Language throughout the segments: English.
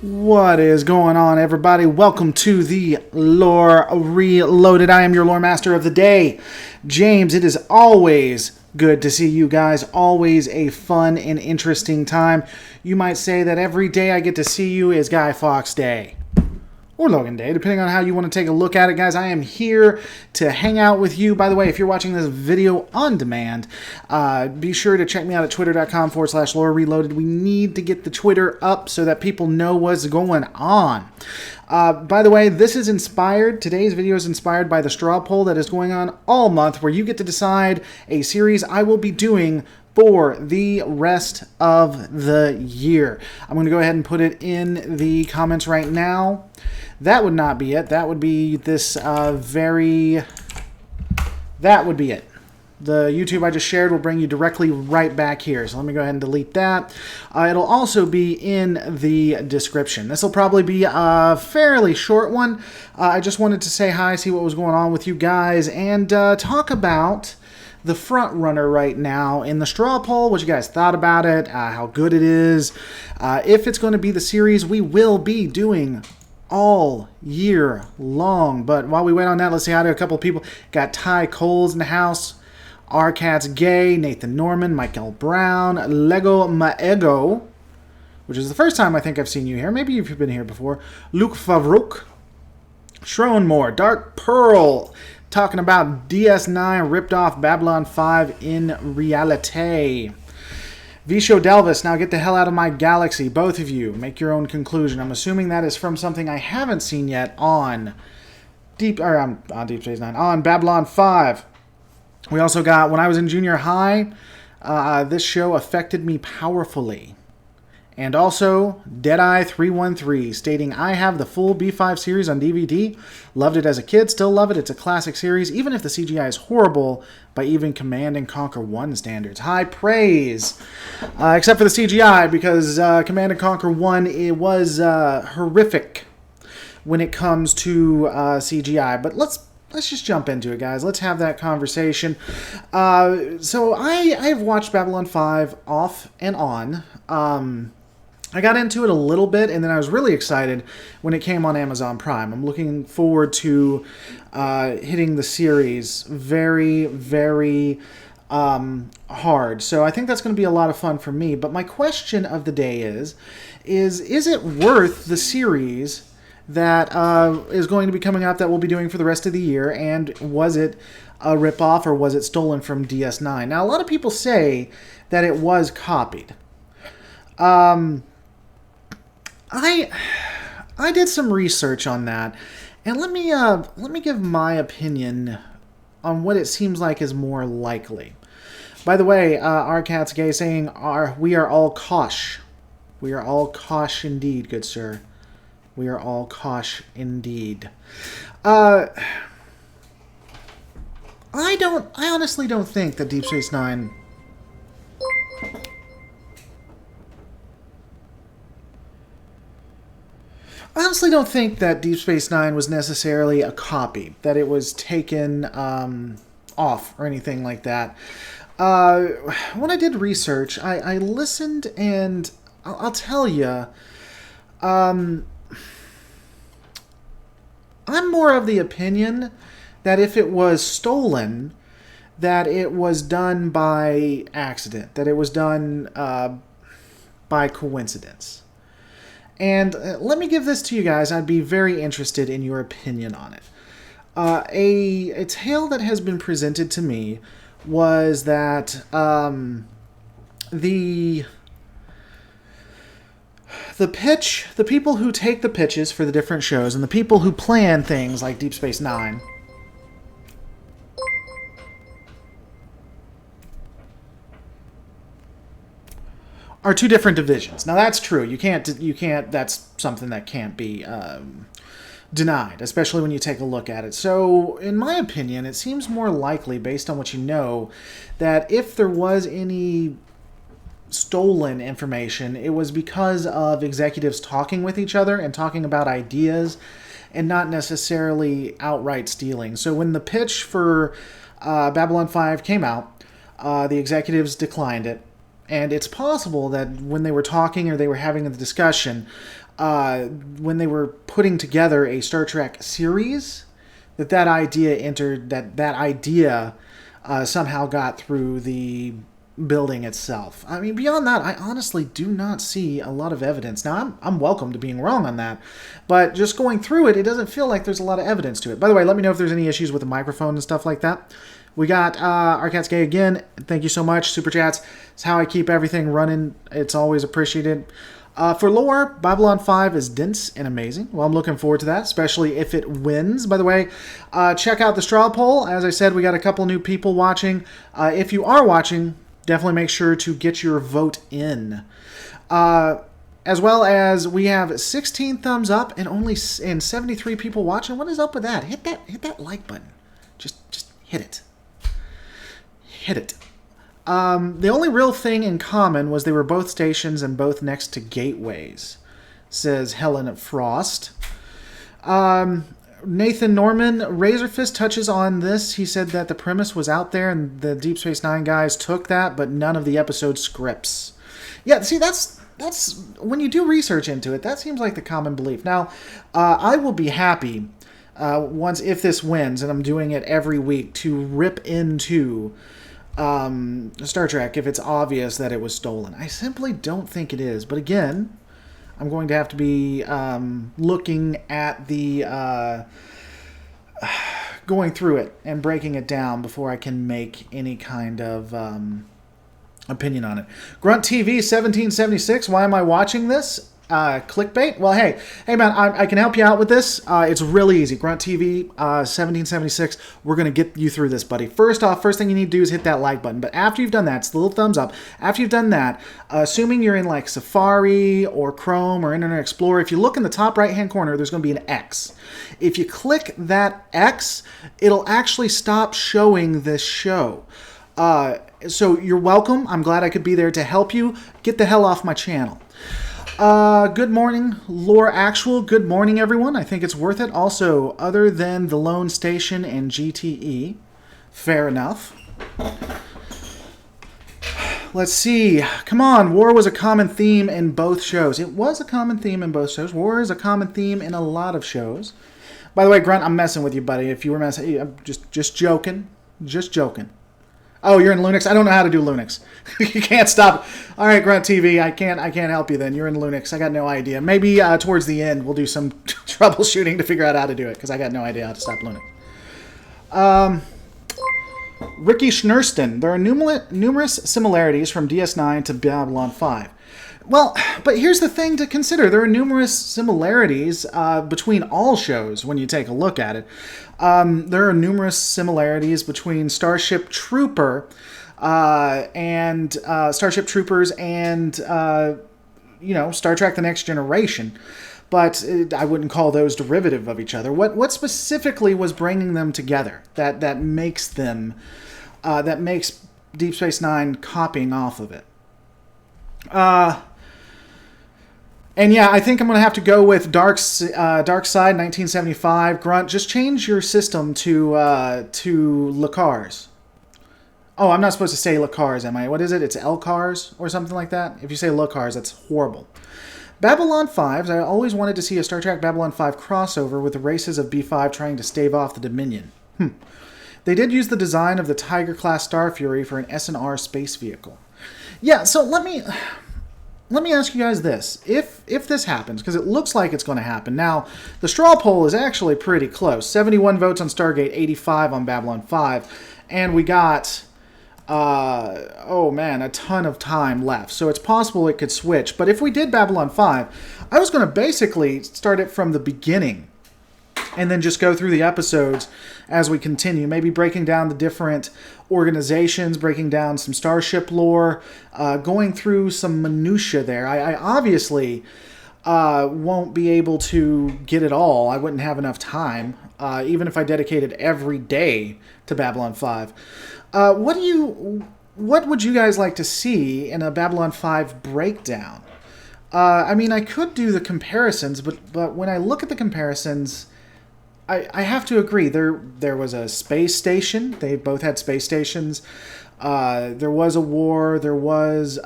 What is going on, everybody? Welcome to the Lore Reloaded. I am your lore master of the day, James. It is always good to see you guys. Always a fun and interesting time. You might say that every day I get to see you is Guy Fawkes Day. Or Logan Day, depending on how you want to take a look at it. Guys, I am here to hang out with you. By the way, if you're watching this video on demand, be sure to check me out at twitter.com/lore reloaded. We need to get the Twitter up so that people know what's going on. By the way, this is inspired, today's video is inspired by the straw poll that is going on all month, where you get to decide a series I will be doing for the rest of the year. I'm going to go ahead and put it in the comments right now. That would not be it. That would be this that would be it. The YouTube I just shared will bring you directly right back here. So let me go ahead and delete that. It'll also be in the description. This will probably be a fairly short one. I just wanted to say hi, see what was going on with you guys, and talk about the front runner right now in the straw poll, what you guys thought about it, how good it is, if it's going to be the series we will be doing all year long. But while we wait on that, let's say hi to a couple of people. Got Ty Coles in the house, R Cat's Gay, Nathan Norman, Michael Brown, Lego Maego, which is the first time I think I've seen you here. Maybe you've been here before. Luke Favrouk, Shronmore, Dark Pearl, talking about DS9 ripped off Babylon 5 in reality. Visho Delvis, now get the hell out of my galaxy. Both of you, make your own conclusion. I'm assuming that is from something I haven't seen yet on Deep Space Nine, on Babylon 5. We also got, when I was in junior high, this show affected me powerfully. And also, Deadeye313, stating, I have the full B5 series on DVD. Loved it as a kid, still love it. It's a classic series, even if the CGI is horrible by even Command & Conquer 1 standards. High praise. Except for the CGI, because Command & Conquer 1, it was horrific when it comes to CGI. But let's just jump into it, guys. Let's have that conversation. So I've watched Babylon 5 off and on. I got into it a little bit, and then I was really excited when it came on Amazon Prime. I'm looking forward to hitting the series very, very hard. So I think that's going to be a lot of fun for me. But my question of the day is it worth the series that is going to be coming out that we'll be doing for the rest of the year? And was it a ripoff, or was it stolen from DS9? Now, a lot of people say that it was copied. I did some research on that, and let me give my opinion on what it seems like is more likely. By the way, our cat's gay saying, we are all kosh. We are all kosh indeed, good sir. We are all kosh indeed. I honestly don't think that Deep Space Nine was necessarily a copy, that it was taken off or anything like that. When I did research, I listened, and I'll tell you, I'm more of the opinion that if it was stolen, that it was done by accident, that it was done by coincidence. And let me give this to you guys. I'd be very interested in your opinion on it. A tale that has been presented to me was that the people who take the pitches for the different shows, and the people who plan things like Deep Space Nine, are two different divisions. Now, that's true. You can't. That's something that can't be denied, especially when you take a look at it. So, in my opinion, it seems more likely, based on what you know, that if there was any stolen information, it was because of executives talking with each other and talking about ideas, and not necessarily outright stealing. So when the pitch for Babylon 5 came out, the executives declined it. And it's possible that when they were talking or they were having the discussion, when they were putting together a Star Trek series, that idea entered, that idea somehow got through the building itself. I mean, beyond that, I honestly do not see a lot of evidence. Now, I'm welcome to being wrong on that, but just going through it, it doesn't feel like there's a lot of evidence to it. By the way, let me know if there's any issues with the microphone and stuff like that. We got Our Cat's Gay again. Thank you so much. Super Chats. It's how I keep everything running. It's always appreciated. For lore, Babylon 5 is dense and amazing. Well, I'm looking forward to that, especially if it wins. By the way, check out the straw poll. As I said, we got a couple new people watching. If you are watching, definitely make sure to get your vote in. As well as we have 16 thumbs up and 73 people watching. What is up with that? Hit that like button. Just hit it. Hit it. The only real thing in common was they were both stations and both next to gateways, says Helen Frost. Nathan Norman, Razorfist touches on this. He said that the premise was out there and the Deep Space Nine guys took that, but none of the episode scripts. Yeah, see, that's when you do research into it, that seems like the common belief. Now, I will be happy if this wins, and I'm doing it every week, to rip into Star Trek if it's obvious that it was stolen. I simply don't think it is, but again, I'm going to have to be looking at the going through it and breaking it down before I can make any kind of opinion on it. Grunt TV 1776. Why am I watching this? Clickbait? Well, hey man, I can help you out with this. It's really easy. Grunt TV 1776. We're going to get you through this, buddy. First thing you need to do is hit that like button. But after you've done that, it's the little thumbs up. After you've done that, assuming you're in like Safari or Chrome or Internet Explorer, if you look in the top right-hand corner, there's going to be an X. If you click that X, it'll actually stop showing this show. So you're welcome. I'm glad I could be there to help you. Get the hell off my channel. Good morning, Lore Actual. Good morning, everyone. I think it's worth it. Also, other than the Lone Station and GTE. Fair enough. Let's see. Come on. War was a common theme in both shows. It was a common theme in both shows. War is a common theme in a lot of shows. By the way, Grunt, I'm messing with you, buddy. If you were messing, I'm just joking. Just joking. Oh, you're in Linux? I don't know how to do Linux. You can't stop. All right, Grunt TV, I can't help you then. You're in Linux. I got no idea. Maybe towards the end we'll do some troubleshooting to figure out how to do it, because I got no idea how to stop Linux. Ricky Schnerston. There are numerous similarities from DS9 to Babylon 5. Well, but here's the thing to consider. There are numerous similarities between all shows when you take a look at it. There are numerous similarities between Starship Troopers and Star Trek The Next Generation. But I wouldn't call those derivative of each other. What specifically was bringing them together that makes them that makes Deep Space Nine copying off of it? And yeah, I think I'm going to have to go with Dark Side 1975. Grunt, just change your system to LCARS. Oh, I'm not supposed to say LCARS, am I? What is it? It's LCARS or something like that? If you say LCARS, that's horrible. Babylon 5. I always wanted to see a Star Trek Babylon 5 crossover with the races of B5 trying to stave off the Dominion. They did use the design of the Tiger-class Star Fury for an S&R space vehicle. Yeah, so let me ask you guys this. If this happens, because it looks like it's going to happen. Now, the straw poll is actually pretty close. 71 votes on Stargate, 85 on Babylon 5. And we got, a ton of time left. So it's possible it could switch. But if we did Babylon 5, I was going to basically start it from the beginning. And then just go through the episodes as we continue. Maybe breaking down the different organizations, breaking down some Starship lore, going through some minutia there. I obviously won't be able to get it all. I wouldn't have enough time, even if I dedicated every day to Babylon 5. What would you guys like to see in a Babylon 5 breakdown? I could do the comparisons, but when I look at the comparisons, I have to agree. There was a space station. They both had space stations. There was a war. There was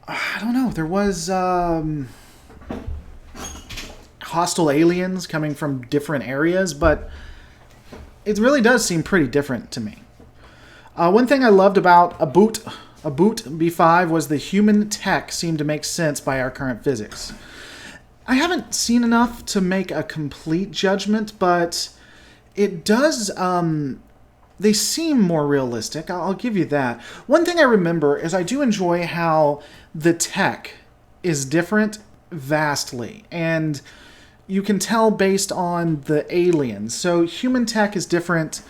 I don't know. There was hostile aliens coming from different areas, but it really does seem pretty different to me. One thing I loved about a boot B5 was the human tech seemed to make sense by our current physics. I haven't seen enough to make a complete judgment, but it does, they seem more realistic. I'll give you that. One thing I remember is I do enjoy how the tech is different vastly, and you can tell based on the aliens. So human tech is different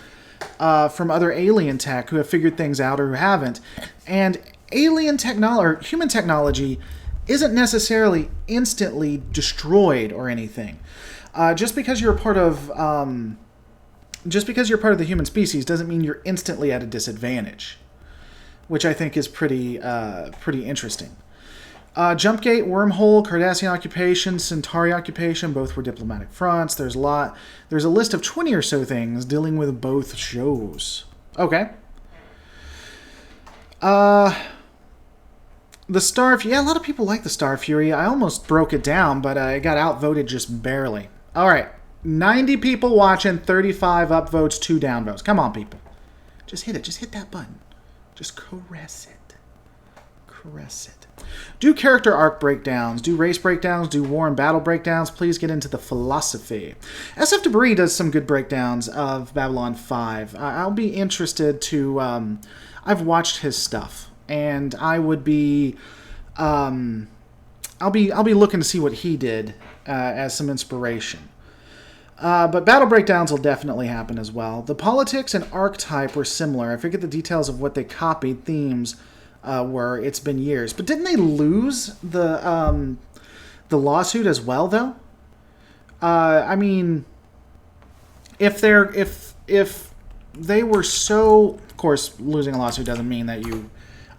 from other alien tech who have figured things out or who haven't. And alien technology, or human technology, isn't necessarily instantly destroyed or anything. Just because you're part of the human species doesn't mean you're instantly at a disadvantage, which I think is pretty interesting. Jumpgate, Wormhole, Cardassian occupation, Centauri occupation, both were diplomatic fronts. There's a list of 20 or so things dealing with both shows. Okay. The Star... Yeah, a lot of people like the Star Fury. I almost broke it down, but it got outvoted just barely. All right. 90 people watching, 35 upvotes, 2 downvotes. Come on, people. Just hit it. Just hit that button. Just caress it. Caress it. Do character arc breakdowns, do race breakdowns, do war and battle breakdowns. Please get into the philosophy. SF Debris does some good breakdowns of Babylon 5. I'll be interested to... I've watched his stuff, and I would be... I'll be looking to see what he did as some inspiration. But battle breakdowns will definitely happen as well. The politics and archetype were similar. I forget the details of what they copied. Themes were. It's been years. But didn't they lose the lawsuit as well, though? I mean, if they were so... Of course, losing a lawsuit doesn't mean that you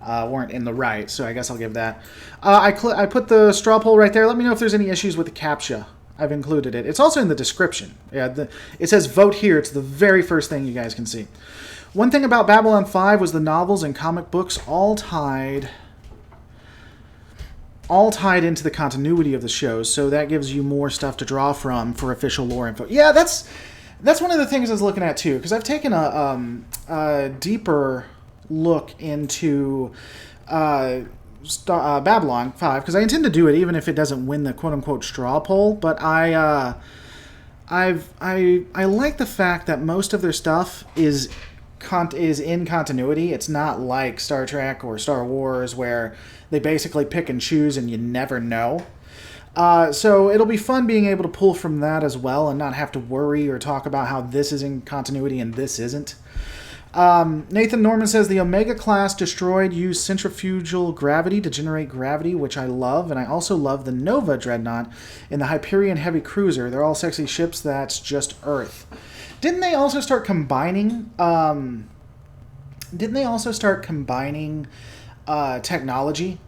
weren't in the right, so I guess I'll give that. I put the straw poll right there. Let me know if there's any issues with the CAPTCHA. I've included it. It's also in the description. Yeah, it says vote here. It's the very first thing you guys can see. One thing about Babylon 5 was the novels and comic books all tied into the continuity of the shows, so that gives you more stuff to draw from for official lore info. Yeah, that's one of the things I was looking at too, because I've taken a deeper look into Babylon 5, because I intend to do it even if it doesn't win the quote-unquote straw poll, but I like the fact that most of their stuff is in continuity. It's not like Star Trek or Star Wars where they basically pick and choose and you never know. So it'll be fun being able to pull from that as well and not have to worry or talk about how this is in continuity and this isn't. Nathan Norman says the Omega class destroyed used centrifugal gravity to generate gravity, which I love, and I also love the Nova Dreadnought in the Hyperion Heavy Cruiser. They're all sexy ships that's just Earth. Didn't they also start combining technology?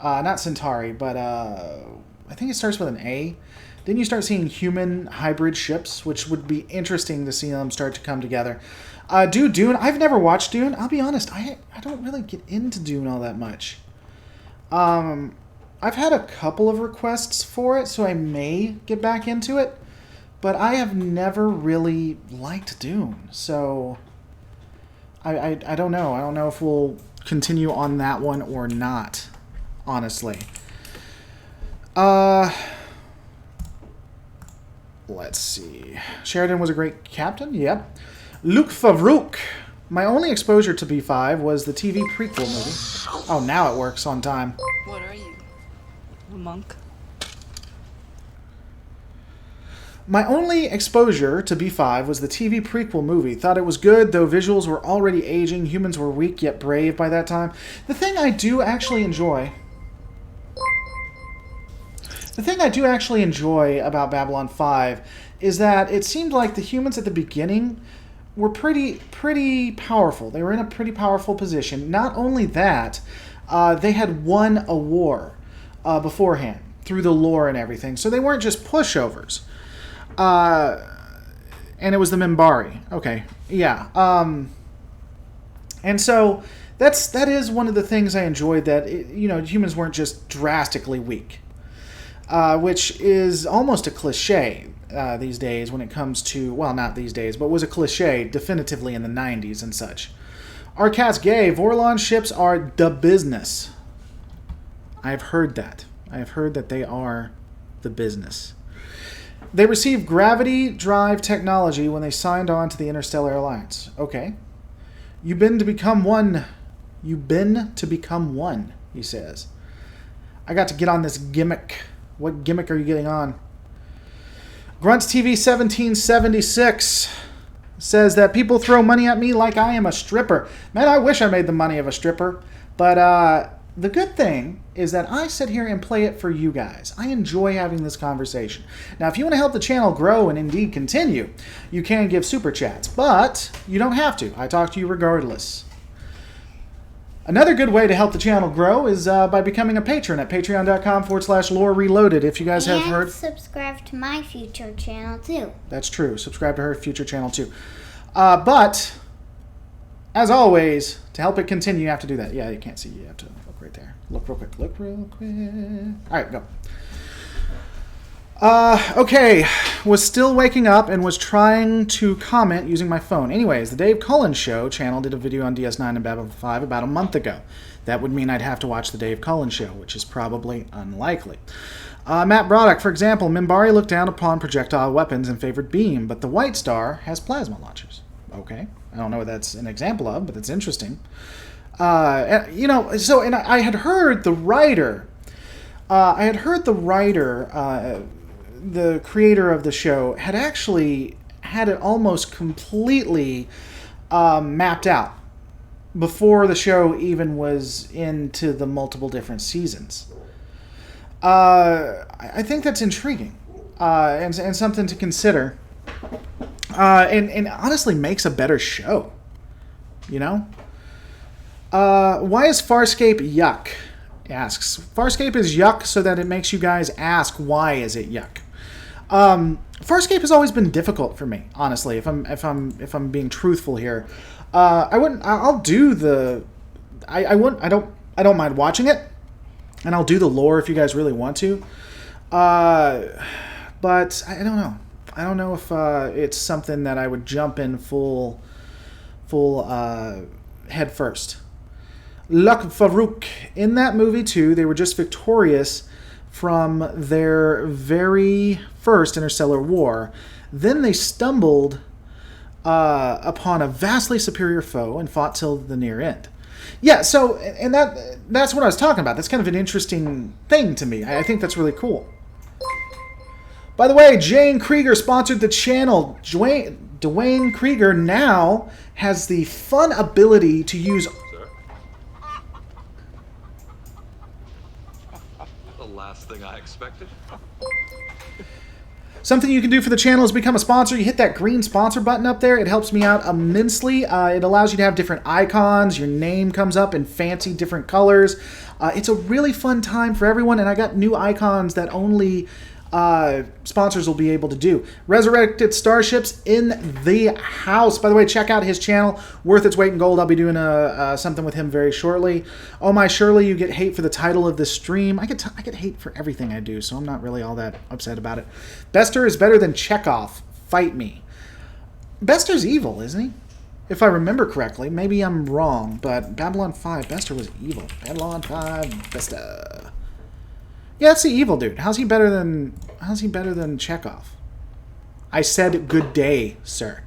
Not Centauri, but I think it starts with an A. Didn't you start seeing human hybrid ships, which would be interesting to see them start to come together? Dune. I've never watched Dune. I'll be honest, I don't really get into Dune all that much. I've had a couple of requests for it, so I may get back into it. But I have never really liked Dune, so I don't know. I don't know if we'll continue on that one or not, honestly. Let's see. Sheridan was a great captain. Yep. Luke Favreau. My only exposure to B5 was the TV prequel movie. Oh, now it works on time. What are you? A monk? My only exposure to B5 was the TV prequel movie. Thought it was good, though visuals were already aging. Humans were weak yet brave by that time. The thing I do actually enjoy about Babylon 5 is that it seemed like the humans at the beginning were pretty powerful. They were in a pretty powerful position. Not only that, they had won a war beforehand through the lore and everything. So they weren't just pushovers. And it was the Minbari. Okay, yeah. And so that is one of the things I enjoyed, that humans weren't just drastically weak, which is almost a cliche these days when it comes to, well, not these days, but was a cliche definitively in the 90s and such. Are cats gay? Vorlon ships are the business. I have heard that. I have heard that they are the business. They received gravity drive technology when they signed on to the Interstellar Alliance. Okay. You've been to become one, he says. I got to get on this gimmick. What gimmick are you getting on? Grunts TV 1776 says that people throw money at me like I am a stripper. Man, I wish I made the money of a stripper. But the good thing is that I sit here and play it for you guys. I enjoy having this conversation. Now, if you want to help the channel grow and indeed continue, you can give super chats, but you don't have to. I talk to you regardless. Another good way to help the channel grow is by becoming a patron at patreon.com/lore reloaded. If you guys have heard... And subscribe to my future channel, too. That's true. Subscribe to her future channel, too. But, as always, to help it continue, you have to do that. Yeah, you can't see. You have to look right there. Look real quick. Look real quick. All right, go. Okay, was still waking up and was trying to comment using my phone. Anyways, the Dave Cullen Show channel did a video on DS9 and Babylon 5 about a month ago. That would mean I'd have to watch the Dave Cullen Show, which is probably unlikely. Matt Broddock, for example, Minbari looked down upon projectile weapons and favored beam, but the White Star has plasma launchers. Okay, I don't know what that's an example of, but it's interesting. I had heard the writer... the creator of the show had actually had it almost completely mapped out before the show even was into the multiple different seasons. I think that's intriguing and something to consider, and honestly makes a better show. Why is Farscape yuck? Asks. Farscape is yuck so that it makes you guys ask, why is it yuck? Farscape has always been difficult for me, honestly. If I'm being truthful here, I don't mind watching it, and I'll do the lore if you guys really want to. But I don't know. I don't know if it's something that I would jump in full head first. Luck Farouk. In that movie, too, they were just victorious from their very first interstellar war. Then they stumbled upon a vastly superior foe and fought till the near end. Yeah, so, and that's what I was talking about. That's kind of an interesting thing to me. I think that's really cool. By the way, Jane Krieger sponsored the channel. Dwayne Krieger now has the fun ability to use... Last thing I expected. Something you can do for the channel is become a sponsor. You hit that green sponsor button up there. It helps me out immensely. It allows you to have different icons. Your name comes up in fancy different colors. It's a really fun time for everyone, and I got new icons that only sponsors will be able to do. Resurrected Starships in the house. By the way, check out his channel. Worth its weight in gold. I'll be doing something with him very shortly. Oh my, surely you get hate for the title of this stream. I get hate for everything I do, so I'm not really all that upset about it. Bester is better than Chekhov. Fight me. Bester's evil, isn't he? If I remember correctly. Maybe I'm wrong, but Babylon 5, Bester was evil. Babylon 5, Bester. Yeah, that's the evil dude. How's he better than Chekhov? I said good day, sir.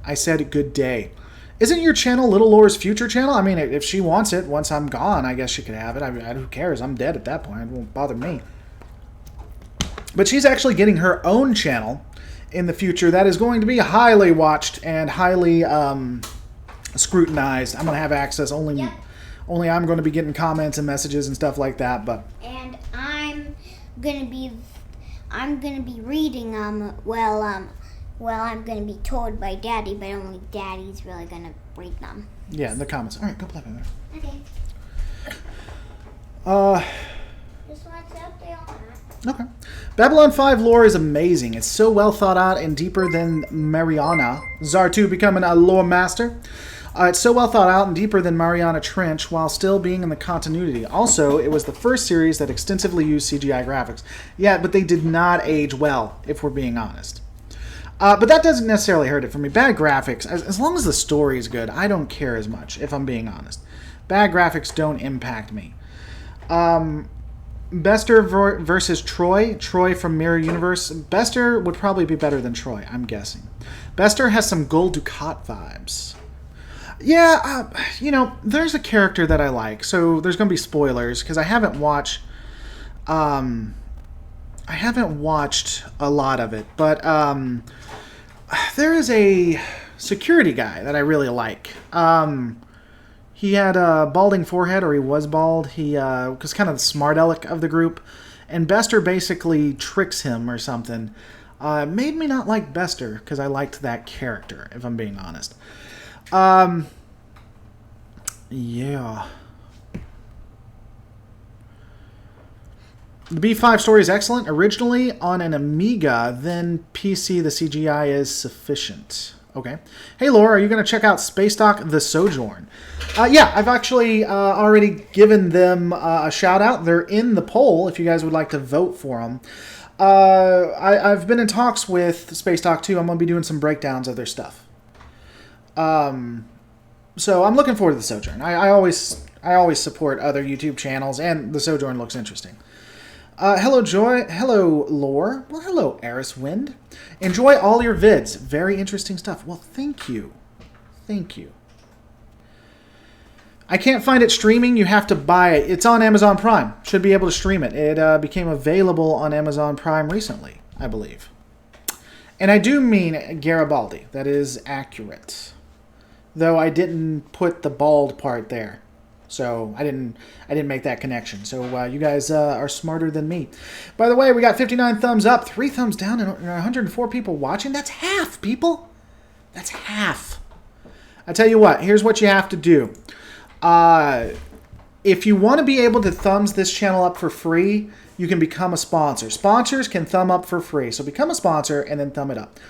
I said good day. Isn't your channel Little Lore's future channel? I mean, if she wants it, once I'm gone, I guess she could have it. Who cares? I'm dead at that point. It won't bother me. But she's actually getting her own channel in the future that is going to be highly watched and highly scrutinized. I'm going to have access only... Yep. Only I'm going to be getting comments and messages and stuff like that, but... And I'm gonna be reading them. Well, I'm gonna be told by Daddy, but only Daddy's really gonna read them. Yeah, in the comments. All right, go play there. Okay. Just want to update on that. Okay. Babylon 5 lore is amazing. It's so well thought out and deeper than Mariana. Zar 2 becoming a lore master. It's so well thought out and deeper than Mariana Trench while still being in the continuity. Also, it was the first series that extensively used CGI graphics. Yeah, but they did not age well, if we're being honest. But that doesn't necessarily hurt it for me. Bad graphics, as long as the story is good, I don't care as much, if I'm being honest. Bad graphics don't impact me. Bester versus Troy. Troy from Mirror Universe. Bester would probably be better than Troy, I'm guessing. Bester has some Gold Dukat vibes. Yeah, there's a character that I like, so there's going to be spoilers because I haven't watched a lot of it, but there is a security guy that I really like. He had a balding forehead, or he was bald. He was kind of the smart aleck of the group, and Bester basically tricks him or something. Made me not like Bester because I liked that character, if I'm being honest. Yeah. The B5 story is excellent. Originally on an Amiga, then PC, the CGI is sufficient. Okay. Hey, Laura, are you going to check out Space Dock The Sojourn? Yeah, I've actually already given them a shout-out. They're in the poll if you guys would like to vote for them. I've been in talks with Space Dock 2. I'm going to be doing some breakdowns of their stuff. So I'm looking forward to The Sojourn. I always support other YouTube channels, and The Sojourn looks interesting. Hello, Joy. Hello, Lore. Well, hello, Eris Wind. Enjoy all your vids. Very interesting stuff. Well, thank you. Thank you. I can't find it streaming. You have to buy it. It's on Amazon Prime. Should be able to stream it. It became available on Amazon Prime recently, I believe. And I do mean Garibaldi. That is accurate. Though I didn't put the bald part there. So I didn't make that connection. So you guys are smarter than me. By the way, we got 59 thumbs up, 3 thumbs down, and 104 people watching. That's half, people. That's half. I tell you what, here's what you have to do. If you want to be able to thumbs this channel up for free, you can become a sponsor. Sponsors can thumb up for free. So become a sponsor and then thumb it up.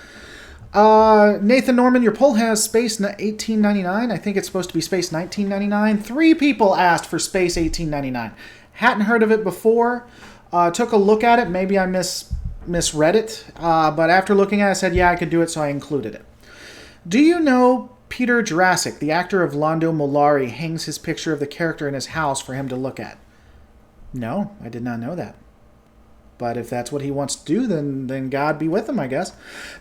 Nathan Norman, your poll has Space 1899. I think it's supposed to be Space 1999. 3 people asked for Space 1899. Hadn't heard of it before. Took a look at it. Maybe I misread it. But after looking at it, I said, yeah, I could do it, so I included it. Do you know Peter Jurassic, the actor of Londo Mollari, hangs his picture of the character in his house for him to look at? No, I did not know that. But if that's what he wants to do, then God be with him, I guess.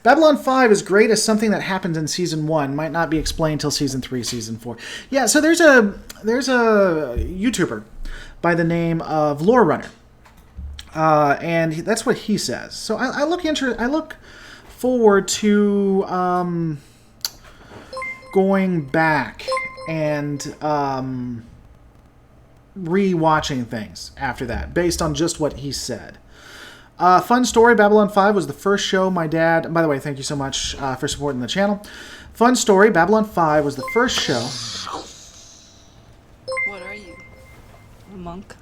Babylon 5 is great as something that happens in Season 1. Might not be explained till Season 3, Season 4. Yeah, so there's a YouTuber by the name of Lore Runner. And that's what he says. So I look forward to going back and re-watching things after that, based on just what he said. Fun story, Babylon 5 was the first show my dad... By the way, thank you so much for supporting the channel. Fun story, Babylon 5 was the first show... What are you? A monk?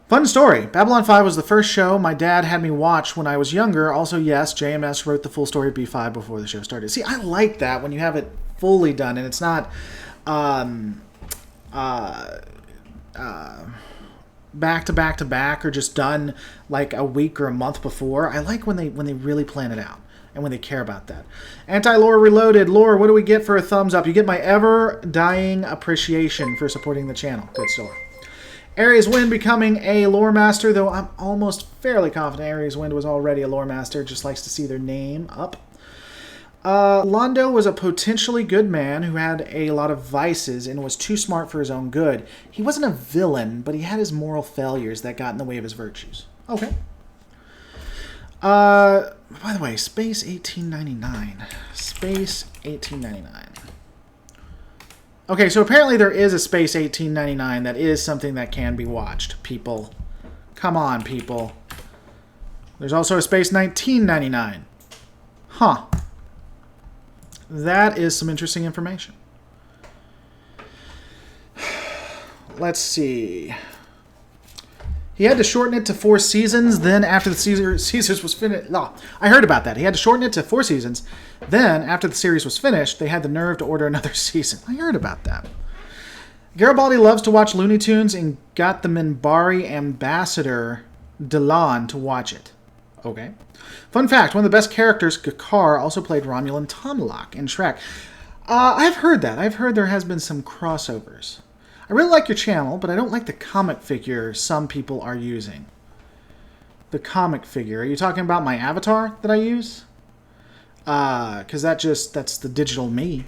Fun story, Babylon 5 was the first show my dad had me watch when I was younger. Also, yes, JMS wrote the full story of B5 before the show started. See, I like that when you have it fully done and it's not... back to back to back, or just done like a week or a month before. I like when they really plan it out and when they care about that. Anti-Lore Reloaded. Lore, what do we get for a thumbs up? You get my ever-dying appreciation for supporting the channel. Good story. Aries Wind becoming a lore master, though I'm almost fairly confident Aries Wind was already a lore master. Just likes to see their name up. Londo was a potentially good man who had a lot of vices and was too smart for his own good. He wasn't a villain, but he had his moral failures that got in the way of his virtues. Okay. By the way, Space 1899. Space 1899. Okay, so apparently there is a Space 1899 that is something that can be watched. People. Come on, people. There's also a Space 1999. Huh. That is some interesting information. Let's see. He had to shorten it to 4 seasons. Then, after the Caesars was finished, no, I heard about that. He had to shorten it to 4 seasons. Then, after the series was finished, they had the nerve to order another season. I heard about that. Garibaldi loves to watch Looney Tunes and got the Minbari ambassador Delan to watch it. Okay. Fun fact: one of the best characters, Gakar, also played Romulan Tomahawk in Shrek. I've heard that. I've heard there has been some crossovers. I really like your channel, but I don't like the comic figure some people are using. The comic figure. Are you talking about my avatar that I use? Because that's the digital me.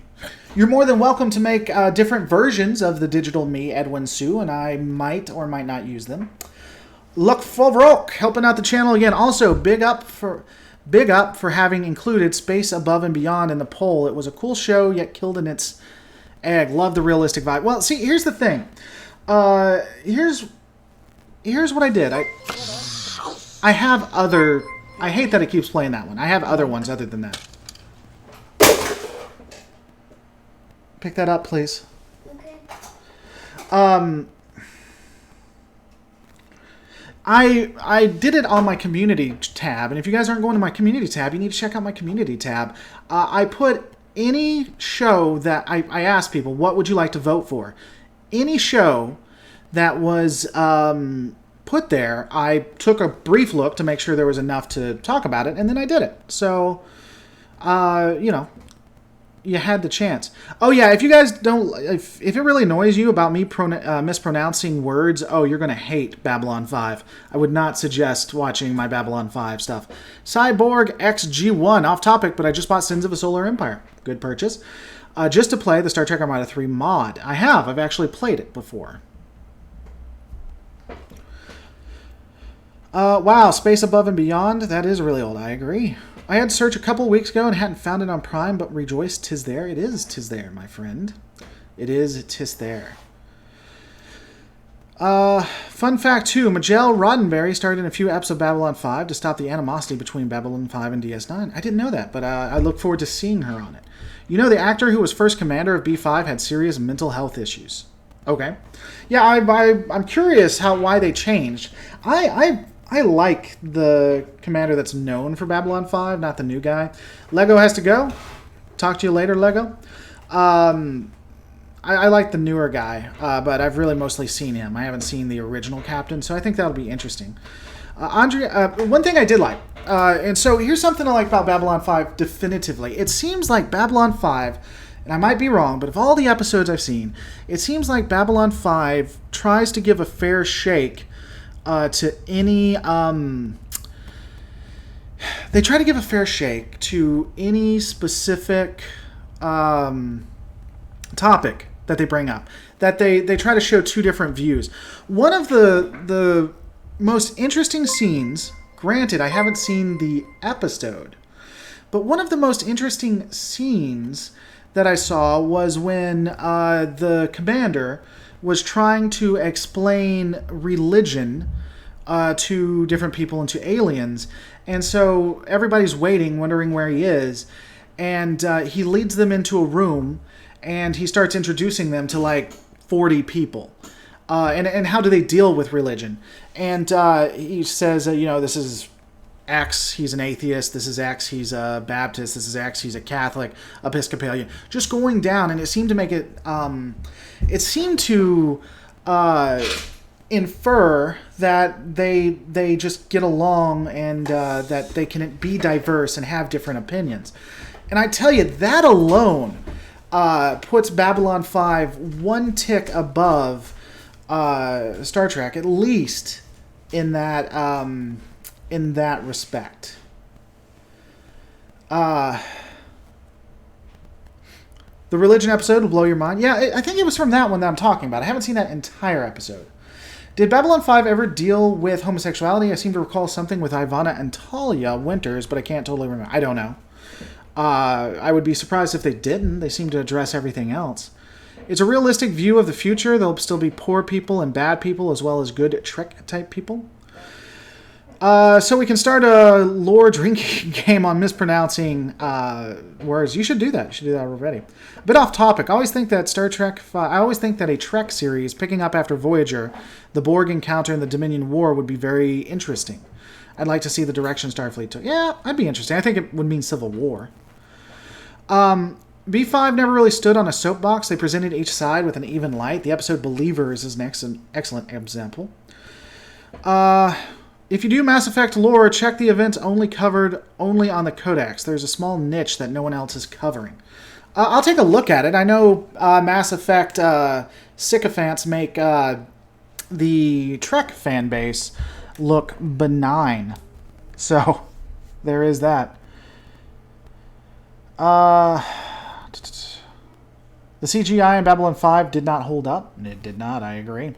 You're more than welcome to make different versions of the digital me, Edwin Sue, and I might or might not use them. Look Fulvrock, helping out the channel again. Also, big up for having included Space Above and Beyond in the poll. It was a cool show, yet killed in its egg. Love the realistic vibe. Well, see, here's the thing. Here's what I did. I have other... I hate that it keeps playing that one. I have other ones other than that. Pick that up, please. Okay. I did it on my community tab, and if you guys aren't going to my community tab, you need to check out my community tab. I put any show that I asked people, what would you like to vote for? Any show that was put there, I took a brief look to make sure there was enough to talk about it, and then I did it. So, you know, you had the chance. Oh yeah, if you guys don't, if it really annoys you about me mispronouncing words, oh, you're gonna hate Babylon 5. I would not suggest watching my Babylon 5 stuff. Cyborg XG1, off topic, but I just bought Sins of a Solar Empire. Good purchase. Just to play the Star Trek Armada 3 mod. I've actually played it before. Wow, Space Above and Beyond, that is really old, I agree. I had to search a couple weeks ago and hadn't found it on Prime, but rejoice, 'tis there. It is, 'tis there, my friend. It is, 'tis there. Fun fact, too, Majel Roddenberry starred in a few episodes of Babylon 5 to stop the animosity between Babylon 5 and DS9. I didn't know that, but I look forward to seeing her on it. You know, the actor who was first commander of B5 had serious mental health issues. Okay. Yeah, I'm curious why they changed. I like the commander that's known for Babylon 5, not the new guy. Lego has to go. Talk to you later, Lego. I like the newer guy, but I've really mostly seen him. I haven't seen the original captain, so I think that'll be interesting. Andrea, one thing I did like, and so here's something I like about Babylon 5 definitively. It seems like Babylon 5, and I might be wrong, but of all the episodes I've seen, it seems like Babylon 5 tries to give a fair shake to any... they try to give a fair shake to any specific topic that they bring up. That they try to show two different views. One of the most interesting scenes, granted I haven't seen the episode, but one of the most interesting scenes that I saw was when the commander was trying to explain religion to different people and to aliens. And so everybody's waiting, wondering where he is. And he leads them into a room, and he starts introducing them to like 40 people. And how do they deal with religion? And he says, you know, this is X, he's an atheist. This is X, he's a Baptist. This is X, he's a Catholic, Episcopalian. Just going down, and it seemed to make it... it seemed to infer that they just get along and that they can be diverse and have different opinions. And I tell you, that alone puts Babylon 5 one tick above Star Trek, at least in that respect. The religion episode will blow your mind. Yeah, I think it was from that one that I'm talking about. I haven't seen that entire episode. Did Babylon 5 ever deal with homosexuality? I seem to recall something with Ivana and Talia Winters, but I can't totally remember. I don't know. I would be surprised if they didn't. They seem to address everything else. It's a realistic view of the future. There'll still be poor people and bad people, as well as good Trek-type people. So we can start a lore drinking game on mispronouncing words. You should do that. You should do that already. A bit off topic. I always think that I always think that a Trek series picking up after Voyager, the Borg encounter and the Dominion War would be very interesting. I'd like to see the direction Starfleet took. Yeah, that'd be interesting. I think it would mean Civil War. B5 never really stood on a soapbox. They presented each side with an even light. The episode Believers is an excellent example. If you do Mass Effect lore, check the events covered only on the Codex. There's a small niche that no one else is covering. I'll take a look at it. I know Mass Effect sycophants make the Trek fan base look benign. So, there is that. The CGI in Babylon 5 did not hold up. It did not, I agree.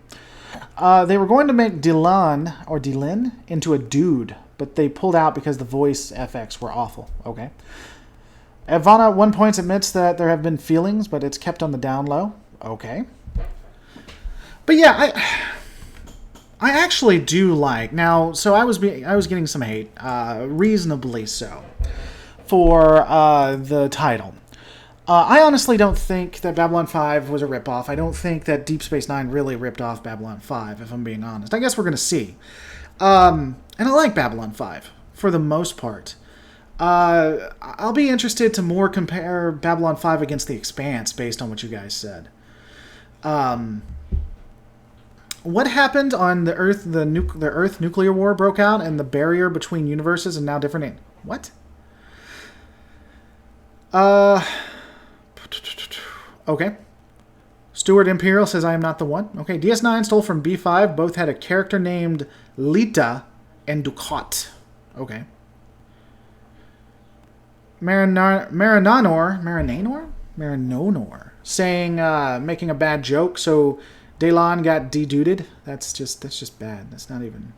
They were going to make Dylan into a dude, but they pulled out because the voice FX were awful. Okay. Ivana at one point admits that there have been feelings, but it's kept on the down low. Okay. But yeah, I actually do like now. So I was getting some hate, reasonably so, for the title. I honestly don't think that Babylon 5 was a ripoff. I don't think that Deep Space Nine really ripped off Babylon 5, if I'm being honest. I guess we're going to see. And I like Babylon 5, for the most part. I'll be interested to more compare Babylon 5 against The Expanse, based on what you guys said. What happened on the Earth? The Earth nuclear war broke out, and the barrier between universes is now different. What? Okay. Stuart Imperial says I am not the one. Okay, DS9 stole from B5. Both had a character named Lita and Ducat. Okay. Marinonor saying making a bad joke, so Daylon got de-duded. That's just bad. That's not even.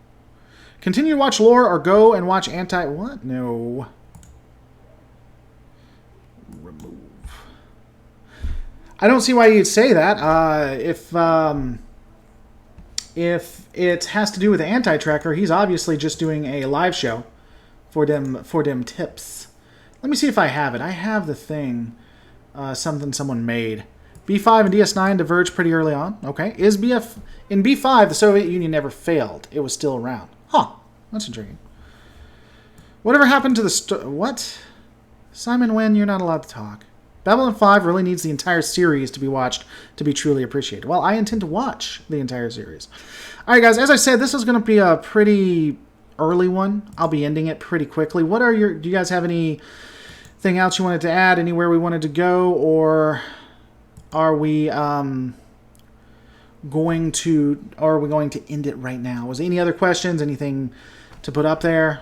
Continue to watch lore or go and watch what? No. Remove. I don't see why you'd say that. If it has to do with the anti-tracker, he's obviously just doing a live show for them tips. Let me see if I have it. I have the thing, something someone made. B5 and DS9 diverged pretty early on. Okay. In B5, the Soviet Union never failed. It was still around. Huh. That's intriguing. Whatever happened to the... What? Simon Nguyen, you're not allowed to talk. Babylon 5 really needs the entire series to be watched to be truly appreciated. Well, I intend to watch the entire series. All right, guys. As I said, this is going to be a pretty early one. I'll be ending it pretty quickly. Do you guys have anything else you wanted to add? Anywhere we wanted to go? Or are we going to end it right now? Was there any other questions? Anything to put up there?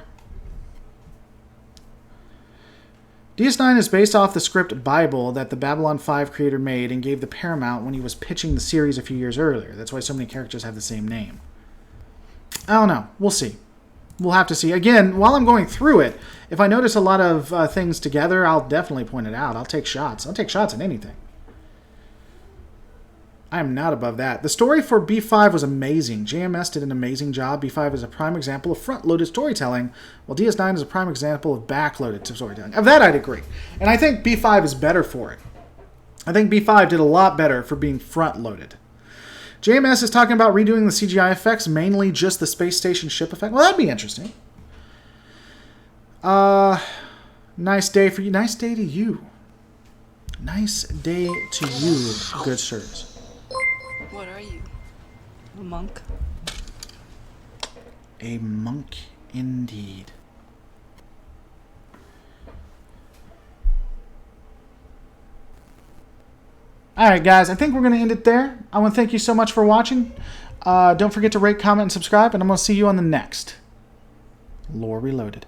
DS9 is based off the script Bible that the Babylon 5 creator made and gave the Paramount when he was pitching the series a few years earlier. That's why so many characters have the same name. I don't know. We'll see. We'll have to see. Again, while I'm going through it, if I notice a lot of things together, I'll definitely point it out. I'll take shots. I'll take shots at anything. I am not above that. The story for B5 was amazing. JMS did an amazing job. B5 is a prime example of front-loaded storytelling, while DS9 is a prime example of back-loaded storytelling. Of that, I'd agree. And I think B5 is better for it. I think B5 did a lot better for being front-loaded. JMS is talking about redoing the CGI effects, mainly just the space station ship effect. Well, that'd be interesting. Nice day for you. Nice day to you. Nice day to you, good sirs. What are you? A monk? A monk, indeed. Alright, guys, I think we're going to end it there. I want to thank you so much for watching. Don't forget to rate, comment, and subscribe, and I'm going to see you on the next Lore Reloaded.